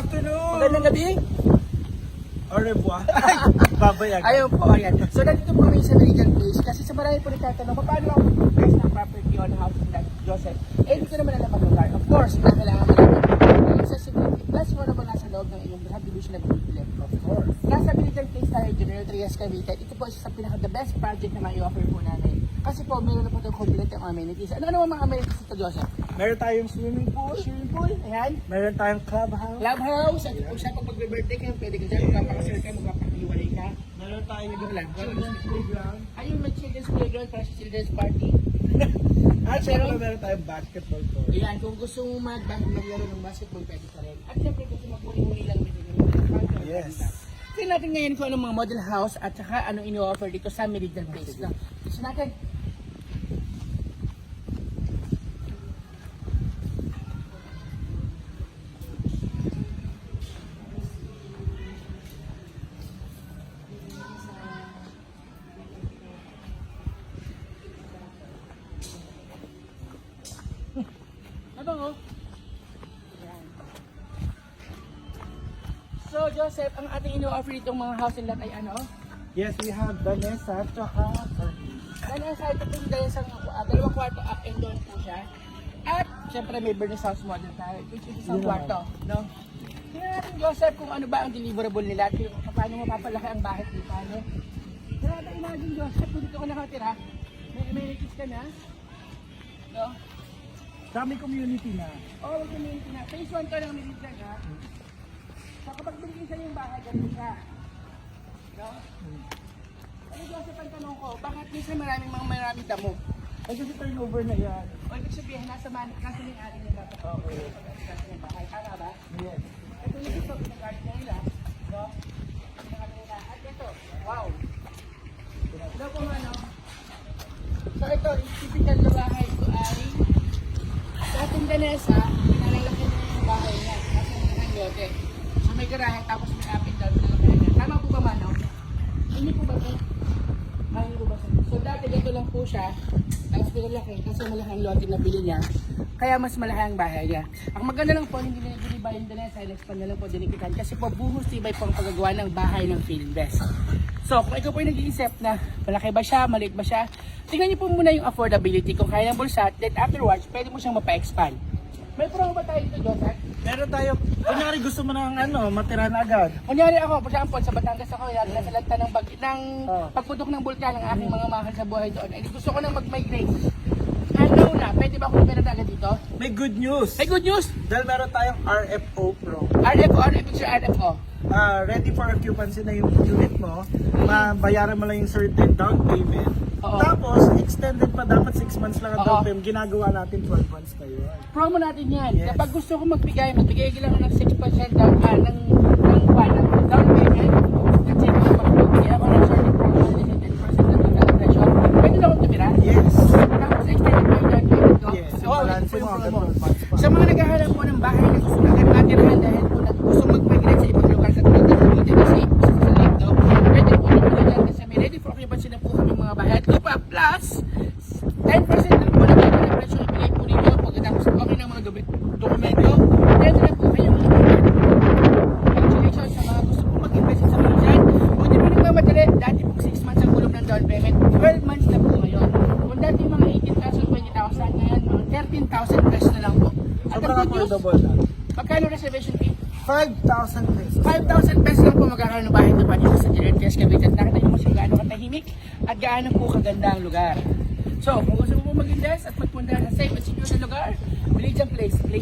afternoon! Magandang gabi. Au revoir. Babayag. Ayun po, ayan. So, nandito po kami sa Meridian Place kasi sa marami po nagtatanong, paano ako mag-invest ng property on housing lot, Joseph? Eh, hindi ko naman alam ang lugar. Of course, na kailangan malaman. Accessibility, plus mo naman nasa loob ng inyong subdivision na binibili. Of course. Nasa Meridian Place tayo, General Trias Cavite. Ito po isa sa pinaka-the best project na mai-offer po namin. Kasi po, meron na po itong complete ang amenities. Ano naman mga amenities ito, Joseph? Meron tayong swimming pool. Swimming pool, ayan. Meron tayong clubhouse. Clubhouse, at kung saan pag mag-birthday kayo, pwede ka dyan, magpapakasal kayo, magpapakiwalay ka. Meron tayong Children's playground. Ayun, may children's playground para sa children's party. At syempre meron tayong basketball court. Ayan, kung gusto mo maglaro ng basketball, pwede ka rin. At syempre, gusto magpuli-huli lang dito. Yes. Tingnan natin ngayon kung anong mga model house at saka anong ini-offer dito sa Meridian Place. No? Gusto natin. Ano oh? Ayan. So Joseph, ang ating ino-offer ditong mga house and lot ay ano? Yes, we have Vanessa, tsaka Dahil sa ito po dahil sa dalawang kwarto up and down po siya. At syempre may Bernice house model tayo, which is isang Yun kwarto. No? Tingnan natin Joseph kung ano ba ang deliverable nila at kung paano mapapalaki ang bahay dito. No? Kaya natin imagine Joseph, kung dito ka nakatira, may amenities ka na. No? dami community na. Oh, community na. Phase 1 ka lang Meridian ha. So kapag binigay sa'yo yung bahay, ganun siya. No? Ano Joseph ang tanong ko, bakit minsan maraming damo? Ay, kasi turnover na yan. O ibig sabihin, nasa may-ari na dapat. Okay. Nasa yung bahay. Tama ba? Yes. Ito yung ito, pinag-guard na nila. No? Pinag-guard nila. At ito, wow. Ito po ano. So ito, typical na bahay ko ay sa ating Danesa, pinalalaki na yung bahay niya. Kasi ng lote. So may garahe, tapos may apit down na niya. Tama po ba mano? Hindi po ba ito? Hindi po ba ito? So dati dito lang po siya. Tapos pinalaki kasi malaki ang lote na bili niya. Kaya mas malaki ang bahay niya. Ang maganda lang po, hindi na nagdiba yung Danesa, in-expand na lang po dinikitan. Kasi po buhos tibay po ang paggagawa ng bahay ng Philinvest. So kung ikaw po yung nag-iisip na malaki ba siya, maliit ba siya, tingnan niyo po muna yung affordability. Kung kaya ng bulsa, then afterwards, pwede mo siyang mapa-expand. May promo ba tayo dito, Joseph? Meron tayo, kunyari gusto mo ng matira na agad. Kunyari ako, for example, sa Batangas ako, nasa lagta ng pagputok ng bulkan ng aking mga mahal sa buhay doon. Ay gusto ko nang mag-migrate. Ano na, pwede ba akong pera agad dito? May good news. Hey, good news! Dahil meron tayong RFO Pro. RFO. Ready for occupancy na yung unit mo. Mabayaran mo lang yung certain down payment. Oo. Tapos, extended pa dapat 6 months lang ang down Oo. payment. Ginagawa natin 12 months na yun. Promo natin yan. Yes. Kapag gusto ko magbigay lang ng 6% down, ng down payment. Kasi kung magbigay ako ng certain promo, 10% na total presyo, pwede na akong tumira. Yes. Tapos extended pa yung down payment ko. Yes. Oo, Balance ito po yung mo hanggang promo. 12 months pa. Sa mga naghahanap po ng bahay na gusto na natirahan dahil po gusto mag-migrate sa ibang lugar sa tulad ng Cavite kasi sa Lito, pwede po naman dyan kasi may ready for occupancy na po kami mga bahay at lupa plus 10% lang po na pwede na presyo ibigay po ninyo pagkatapos okay ng mga dokumento, pwede na po kayong congratulations sa mga gusto po mag-invest sa mga dyan. Kung di po nagmamadali, dati po 6 months ang gulong ng down payment, 12 months na po ngayon. Kung dati mga 18,000, 20,000, ngayon mga 13,000 pesos na lang po. At Sobrang ang good news, affordable na. magkano reservation fee? 5,000 pesos. 5,000 pesos lang po magkakaroon ng bahay pa dito sa General Trias Cavite. At nakita niyo mo siya gaano katahimik at gaano po kaganda ang lugar. So, kung gusto mo po mag-invest at magpunta sa safe at secure na lugar, Meridian Place to be.